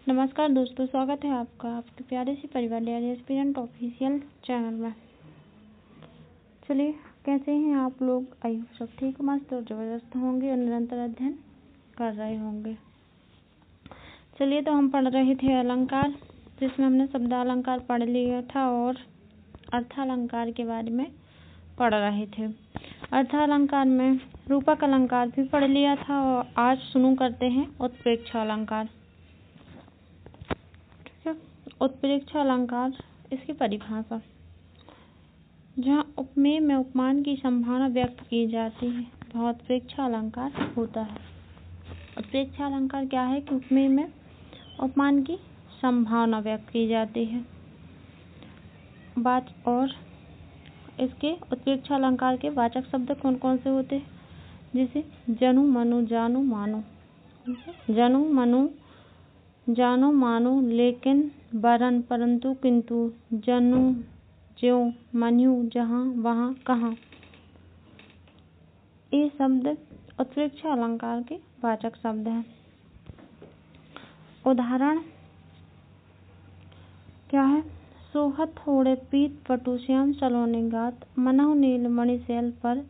नमस्कार दोस्तों, स्वागत है आपका आपके प्यारे से परिवार डेयरी एस्पिरेंट ऑफिशियल चैनल में। चलिए, कैसे हैं आप लोग? आई होप सब ठीक, मस्त और ज़बरदस्त होंगे और निरंतर अध्ययन कर रहे होंगे। चलिए, तो हम पढ़ रहे थे अलंकार, जिसमें हमने शब्दालंकार पढ़ लिया था और अर्थालंकार के बारे में पढ़ रहे थे। अर्थालंकार में रूपक अलंकार भी पढ़ लिया था और आज शुरू करते हैं उत्प्रेक्षा अलंकार। उत्प्रेक्षा अलंकार, इसकी परिभाषा, जहाँ उपमेय में उपमान की संभावना व्यक्त की जाती है वह उत्प्रेक्षा अलंकार होता है। उत्प्रेक्षा अलंकार क्या है कि उपमेय में उपमान की संभावना व्यक्त की जाती है बात। और इसके उत्प्रेक्षा अलंकार के वाचक शब्द कौन कौन से होते हैं? जैसे जनु मनु जानु मानो, जनु मनु जानो मानो, लेकिन वरन परंतु किंतु, जनु ज्यों मन्यु जहाँ वहाँ कहाँ। ये शब्द उत्प्रेक्षा अलंकार के वाचक शब्द हैं। उदाहरण क्या है? सोहत होड़े पीत पटुश्याम सलोने गात, मनहु नील मणि शैल पर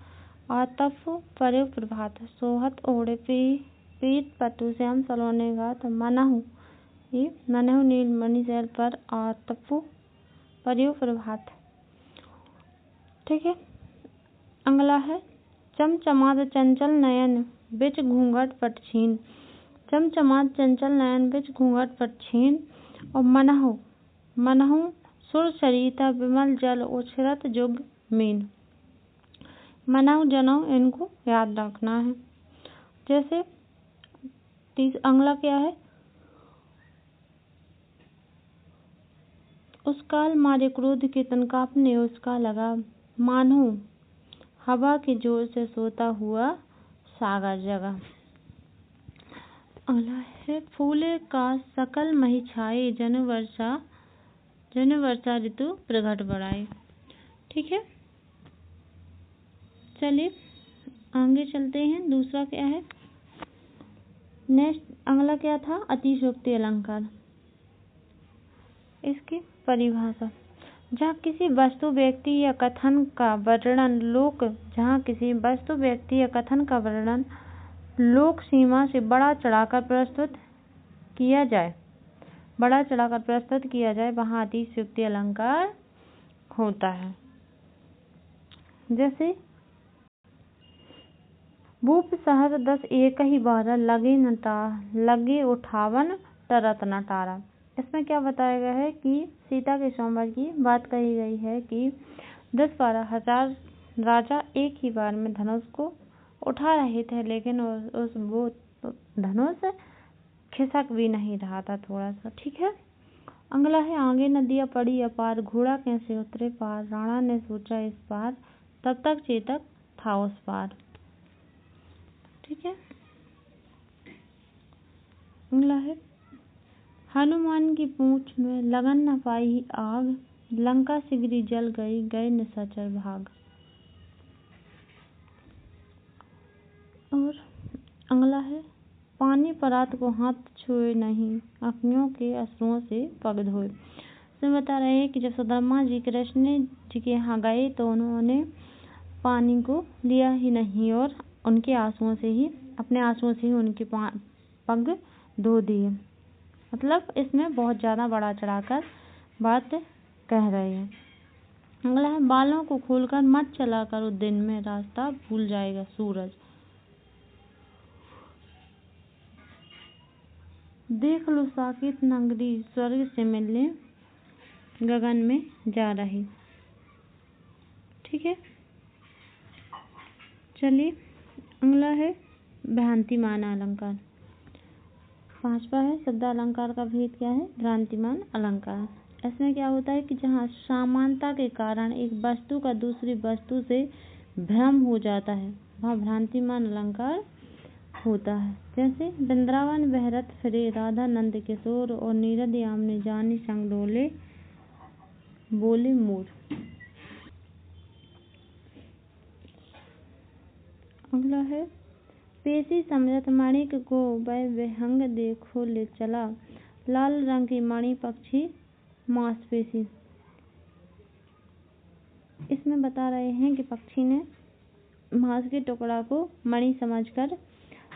आतफ पर्यो प्रभात। सोहत ओढ़े पीत पटुश्याम सलोने गात, मनहु नील मणि शैल पर आतफ पर्यो प्रभात। ठीक है। अगला है चमचमाद चंचल नयन बिच घूंघट पट छीन। चमचमाद चंचल नयन बिच घूंघट पट छीन। और मनहु सुर सरिता विमल जल उछरत जुग मीन। मनहु जनौ, इनको याद रखना है। जैसे अगला क्या है? उस काल मारे क्रोध के तन कांपने उसका लगा, मानो हवा के जोर से सोता हुआ सागर जगा। अगला है फूले का सकल मही छाए, जन वर्षा ऋतु प्रगट बढ़ाए। ठीक है। चलिए आगे चलते हैं। दूसरा क्या है? नेक्स्ट अगला क्या था? अतिशयोक्ति अलंकार। इसकी परिभाषा, जहाँ किसी वस्तु व्यक्ति या कथन का वर्णन लोक सीमा से बढ़ा चढ़ाकर प्रस्तुत किया जाए वहाँ अतिशयोक्ति अलंकार होता है। जैसे भूप सहस 10 एक ही बार, लगे उठावन टरत न टारा। इसमें क्या बताया गया है कि सीता के स्वयंवर की बात कही गई है कि 10-12 हजार राजा एक ही बार में धनुष को उठा रहे थे, लेकिन वो धनुष खिसक भी नहीं रहा था थोड़ा सा। ठीक है। अगला है आगे नदियाँ पड़ी अपार, घोड़ा कैसे उतरे पार, राणा ने सोचा इस पार, तब तक चेतक था उस पार। ठीक है। अगला है हनुमान की पूंछ में लगन न पाई आग, लंका सिगरी जल गए निशाचर भाग। और अगला है पानी परात को हाथ छुए नहीं, अखियों के अश्रुओं से पग धोए। इसमें बता रहे हैं कि जब सुदामा जी कृष्ण जी के यहाँ गए तो उन्होंने पानी को लिया ही नहीं और अपने आंसुओं से ही उनके पग धो दिए। मतलब इसमें बहुत ज़्यादा बड़ा चढ़ाकर बात कह रहे हैं। अगला है बालों को खोलकर मत चला करो दिन में, रास्ता भूल जाएगा सूरज। देख लो साकेत नगरी स्वर्ग से मिलने गगन में जा रही। ठीक है। चलिए अगला है भ्रांतिमान अलंकार। 5वां है शब्दालंकार का भेद क्या है? भ्रांतिमान अलंकार। इसमें क्या होता है कि जहाँ समानता के कारण एक वस्तु का दूसरी वस्तु से भ्रम हो जाता है वह भ्रांतिमान अलंकार होता है। जैसे वृंदावन बहरत फिरे, राधा नंद किशोर, और नीरद यामिनी जानी संग डोले बोले मोर। अगला है पेशी समझत माणिक को, वह विहंग देखो ले चला, लाल रंग की मणि पक्षी मांसपेशी। इसमें बता रहे हैं कि पक्षी ने मांस के टुकड़ा को मणि समझकर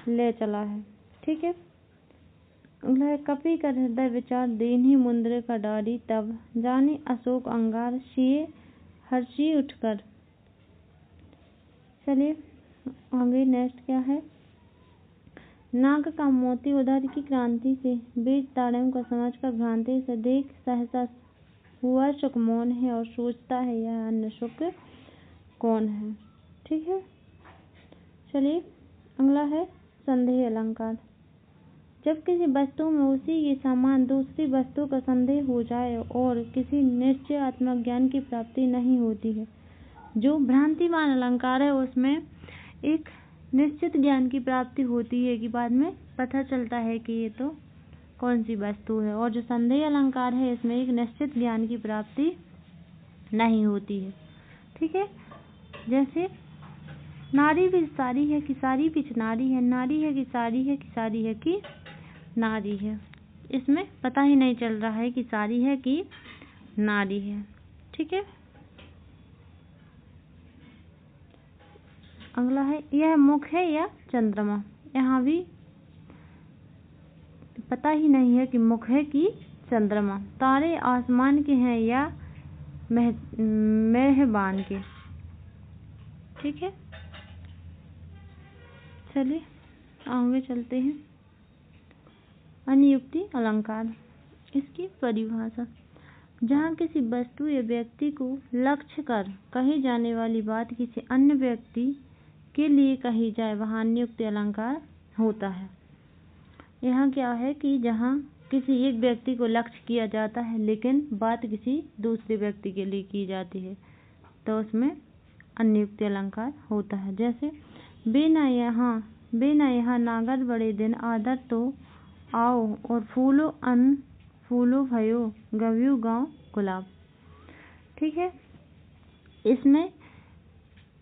ले चला है। ठीक है। कपि कर हृदय विचार दीन्ही मुंद्रे का डारी, तब जानी अशोक अंगार सिए हर्षी उठकर। चलिए आगे नेक्स्ट क्या है। नाग का मोती उदर की क्रांति से, बीज ताड़म को समझकर भ्रांति से, देख सहसा हुआ सुख मौन है और सोचता है यह अन्य सुख कौन है। ठीक है। चलिए अगला है संदेह अलंकार। जब किसी वस्तु में उसी के समान दूसरी वस्तु का संदेह हो जाए और किसी निश्चयात्मक ज्ञान की प्राप्ति नहीं होती है। जो भ्रांतिमान अलंकार है उसमें एक निश्चित ज्ञान की प्राप्ति होती है कि बाद में पता चलता है कि ये तो कौन सी वस्तु है, और जो संदेह अलंकार है इसमें एक निश्चित ज्ञान की प्राप्ति नहीं होती है। ठीक है। जैसे नारी भी सारी है कि सारी भी नारी है, नारी है कि सारी है कि सारी है कि नारी है। इसमें पता ही नहीं चल रहा है कि सारी है कि नारी है। ठीक है। अगला है यह मुख है या चंद्रमा। यहाँ भी पता ही नहीं है कि मुख है कि चंद्रमा। तारे आसमान के हैं या मेहबान के। ठीक है। चलिए आगे चलते हैं। अनुयुक्ति अलंकार। इसकी परिभाषा। जहाँ किसी वस्तु या व्यक्ति को लक्ष्य कर कही जाने वाली बात किसी अन्य व्यक्ति के लिए कही जाए वहाँ अनुयुक्ति अलंकार होता है। यहाँ क्या है कि जहाँ किसी एक व्यक्ति को लक्ष्य किया जाता है लेकिन बात किसी दूसरे व्यक्ति के लिए की जाती है तो उसमें अनुयुक्ति अलंकार होता है। जैसे बेना यहाँ नागर बड़े दिन आदर तो आओ, और फूलो अन फूलो भयो गव्यू गाँव गुलाब। ठीक है। इसमें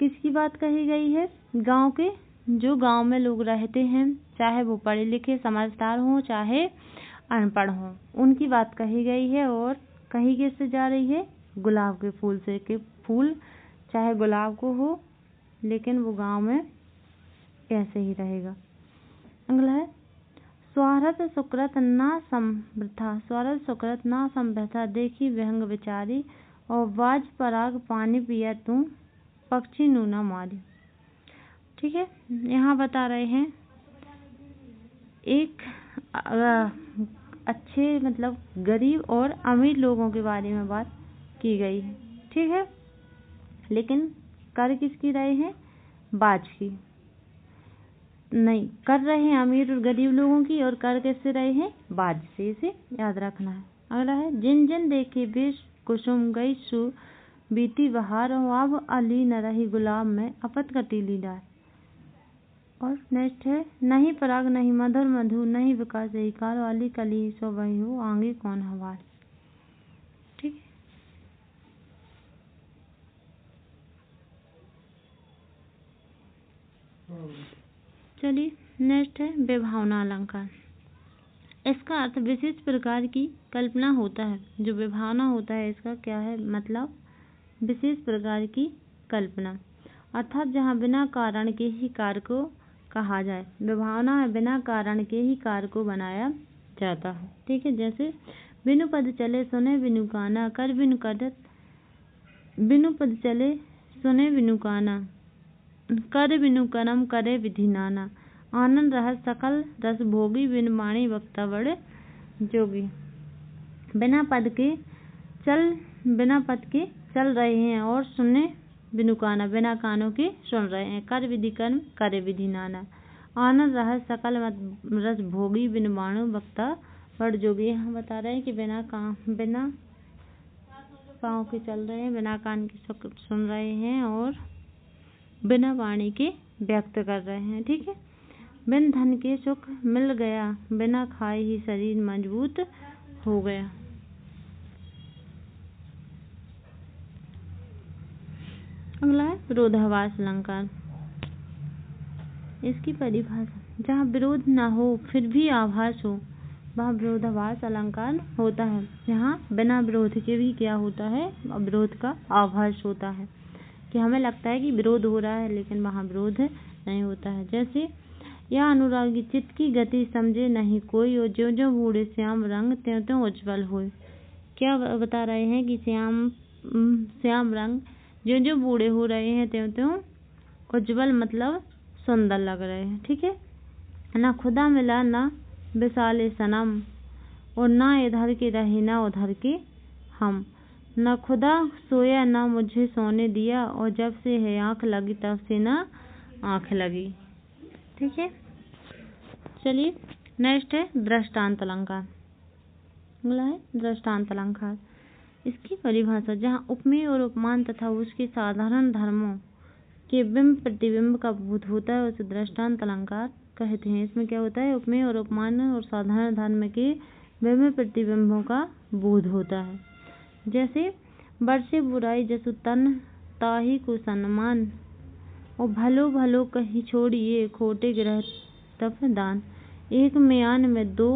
किसकी बात कही गई है। गांव के, जो गांव में लोग रहते हैं, चाहे वो पढ़े लिखे समझदार हों चाहे अनपढ़ हों, उनकी बात कही गई है। और कही किससे जा रही है। गुलाब के फूल से, कि फूल चाहे गुलाब को हो लेकिन वो गांव में ऐसे ही रहेगा। अगला है स्वार्थ सुकृत ना समृथा। स्वार्थ सुकृत ना समृथा देखी विहंग विचारी, और बाज पराग पानी पिया तू पक्षी नू ना मारी। ठीक है। यहाँ बता रहे हैं एक अच्छे मतलब गरीब और अमीर लोगों के बारे में बात की गई है। ठीक है। लेकिन कर किसकी रहे हैं। बाज की नहीं, कर रहे हैं अमीर और गरीब लोगों की, और कर किससे रहे हैं। बाज से। इसे याद रखना है। अगला है जिन जिन देखे बेश कुसुम गई सु बीती बहार, अब अली न रही गुलाब में अपत कटीली डार। और नेक्स्ट है नहीं पराग नहीं मधुर मधु, नहीं विकास यही कार, वाली कली सो वही हो आगे कौन हवार। ठीक है। चलिए नेक्स्ट है विभावना अलंकार। इसका अर्थ विशेष प्रकार की कल्पना होता है। जो विभावना होता है इसका क्या है मतलब विशेष प्रकार की कल्पना, अर्थात जहाँ बिना कारण के ही कार्य को कहा जाए। विभावना में बिना कारण के ही कार्य को बनाया जाता है। ठीक है। जैसे बिनु पद चले सुने बिनु काना, कर बिनु कदत बिनु पद चले सुने बिनु काना, कर बिनु कर्म करे विधि नाना, आनंद रह सकल रस भोगी बिनु वाणी वक्ता बड़े जोगी। बिना पद के चल रहे हैं और सुने बिनु काना, बिना कानों के सुन रहे हैं। कर विधि कर्म करे विधि नाना, आनंद रह सकल रस भोगी बिनु वाणी वक्ता बड़ जोगी। यहाँ बता रहे हैं कि बिना पाँव के चल रहे हैं, बिना कान के सुन रहे हैं और बिना वाणी के व्यक्त कर रहे हैं। ठीक है। बिन धन के सुख मिल गया, बिना खाए ही शरीर मजबूत हो गया। अगला है विरोधाभास अलंकार। इसकी परिभाषा जहाँ विरोध न हो फिर भी आभास हो, वह विरोधाभास अलंकार होता है। यहाँ बिना विरोध के भी क्या होता है, विरोध का आभास होता है कि हमें लगता है कि विरोध हो रहा है लेकिन वहाँ विरोध नहीं होता है। जैसे यह अनुरागी चित्त की गति समझे नहीं कोई, और ज्यों ज्यों बूढ़े श्याम रंग त्यों त्यों उज्ज्वल होए। क्या बता रहे हैं कि श्याम रंग ज्यों ज्यों बूढ़े हो रहे हैं त्यों त्यों उज्ज्वल मतलब सुंदर लग रहे हैं। ठीक है। ना खुदा मिला ना विशाले सनम, और ना इधर के रहे ना उधर के हम। न खुदा सोया ना मुझे सोने दिया, और जब से है आँख लगी तब से ना आँख लगी। ठीक है। चलिए नेक्स्ट है दृष्टांत अलंकार। अगला है दृष्टांत अलंकार। इसकी परिभाषा, जहाँ उपमेय और उपमान तथा उसके साधारण धर्मों के बिंब प्रतिबिंब का बोध होता है उसे दृष्टांत अलंकार कहते हैं। इसमें क्या होता है, उपमेय और उपमान और साधारण धर्म के बिंब प्रतिबिंबों का बोध होता है। जैसे बरसे बुराई जसु तन ताहि को सम्मान, और भलो भलो कही छोड़िए खोटे ग्रह तप दान। एक म्यान में दो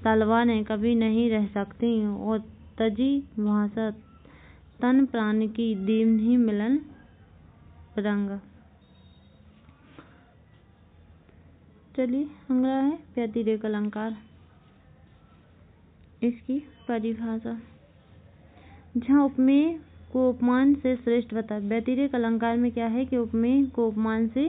तलवारें कभी नहीं रह सकती, और तजी भाषा तन प्राण की दीवनी मिलन रंग। चलिए अगला है व्यतिरेक अलंकार। इसकी परिभाषा, जहाँ उपमेय को उपमान से श्रेष्ठ बता। व्यतिरेक अलंकार में क्या है कि उपमेय को उपमान से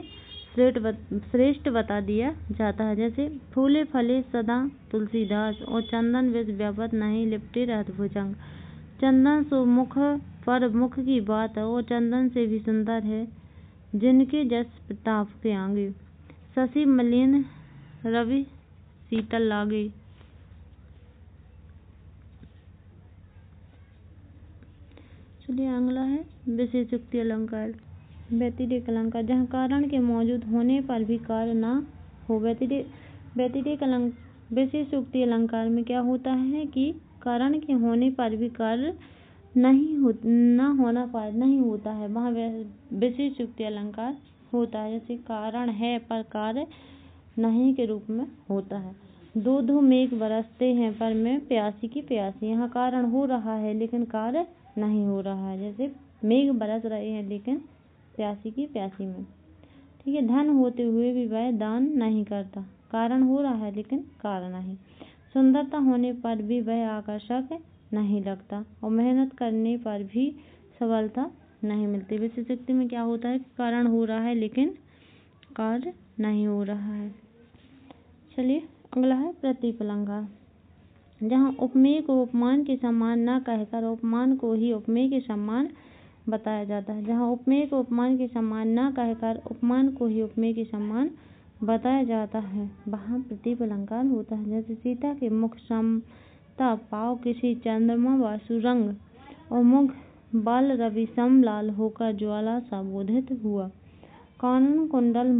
श्रेष्ठ बता दिया जाता है। जैसे फूले फले सदा तुलसीदास, और चंदन विष व्यापत नहीं लिपटे रहत भुजंग। चंदन सो मुख पर मुख की बात, और चंदन से भी सुंदर है जिनके जस प्रताप के आगे। शशि मलिन रवि शीतल लागे। चलिए अगला है विशेषोक्ति अलंकार। व्यतिरेक अलंकार, जहाँ कारण के मौजूद होने पर भी कार्य ना हो। विशेषोक्ति अलंकार में क्या होता है कि कारण के होने पर भी कार्य नहीं होता है, वहाँ विशेषोक्ति अलंकार होता है। जैसे कारण है पर कार्य नहीं के रूप में होता है। दो दो मेघ बरसते हैं पर मैं प्यासी की प्यासी। यहाँ कारण हो रहा है लेकिन कार्य नहीं हो रहा है। जैसे मेघ बरस रहे हैं लेकिन प्यासी की प्यासी में। ठीक है। धन होते हुए भी वह दान नहीं करता, कारण हो रहा है लेकिन कार्य नहीं। सुंदरता होने पर भी वह आकर्षक नहीं लगता, और मेहनत करने पर भी सफलता नहीं मिलती। विशेषोक्ति में क्या होता है, कारण हो रहा है लेकिन कार्य नहीं हो रहा है। चलिए अगला है प्रतीक अलंकार, जहाँ उपमेय को उपमान के समान न कहकर उपमान को ही उपमेय के समान बताया जाता है। जहाँ उपमेय को उपमान के समान न कहकर उपमान को ही उपमेय के समान बताया जाता है वहाँ प्रतीक अलंकार होता है। जैसे सीता के मुख समता पाव किसी चंद्रमा व सुरंग, और मुख बाल रवि सम लाल होकर ज्वाला सा बोधित हुआ। कानन कुंडल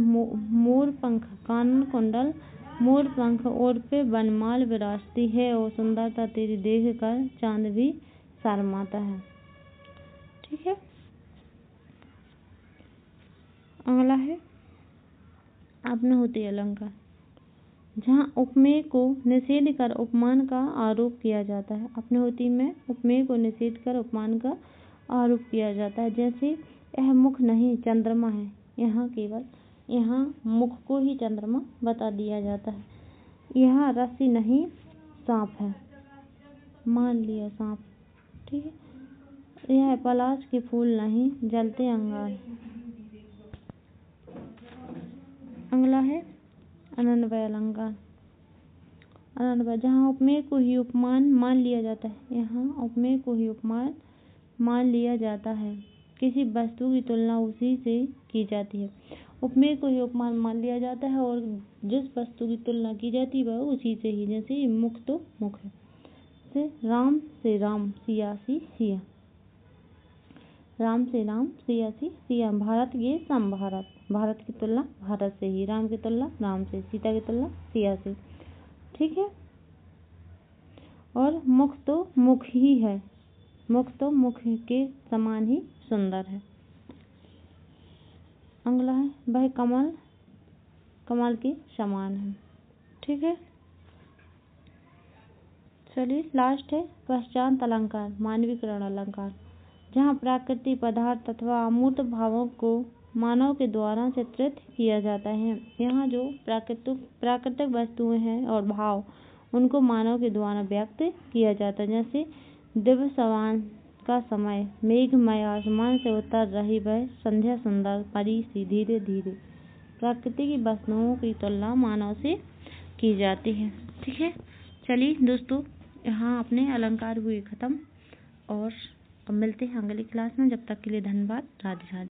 मोर पंख ओर पे बनमाल विराजती है, और सुंदरता तेरी देख कर चांद भी शर्माता है। ठीक है। अगला है आपनुति अलंकार, जहाँ उपमेय को निषेध कर उपमान का आरोप किया जाता है। आपनुति में उपमेय को निषेध कर उपमान का आरोप किया जाता है। जैसे यह मुख नहीं चंद्रमा है, यहाँ मुख को ही चंद्रमा बता दिया जाता है। यह रस्सी नहीं सांप है, मान लिया सांप। ठीक है। यह पलाश के फूल नहीं जलते अंगार। अगला है अनन्वय अलंकार। अनन्वय, जहाँ उपमेय को ही उपमान मान लिया जाता है। यहाँ उपमेय को ही उपमान मान लिया जाता है, किसी वस्तु की तुलना उसी से की जाती है। उपमेय को ही उपमान मान लिया जाता है, और जिस वस्तु की तुलना की जाती है वह उसी से ही। जैसे मुख तो मुख है, जैसे राम से राम सियासी सिया, राम से राम सियासी सिया। भारत ये सम भारत, भारत की तुलना भारत से ही, राम की तुलना राम से, सीता की तुलना सिया से। ठीक है। और मुख तो मुख ही है, मुख तो मुख के समान ही सुंदर है। अगला है वह कमल के समान है। ठीक है। चलिए लास्ट है पश्चात अलंकार, मानवीकरण अलंकार, जहाँ प्रकृति पदार्थ अथवा अमूर्त भावों को मानव के द्वारा चित्रित किया जाता है। यहाँ जो प्राकृतिक वस्तुएं हैं और भाव, उनको मानव के द्वारा व्यक्त किया जाता है। जैसे दिव्य सवान का समय, मेघमय आसमान से उतर रही वह संध्या सुंदर परी सी धीरे धीरे। प्रकृति की वस्तुओं की तुलना मानव से की जाती है। ठीक है, चलिए दोस्तों, यहाँ अपने अलंकार हुए खत्म और अब मिलते हैं अगली क्लास में। जब तक के लिए धन्यवाद। राधे राधे।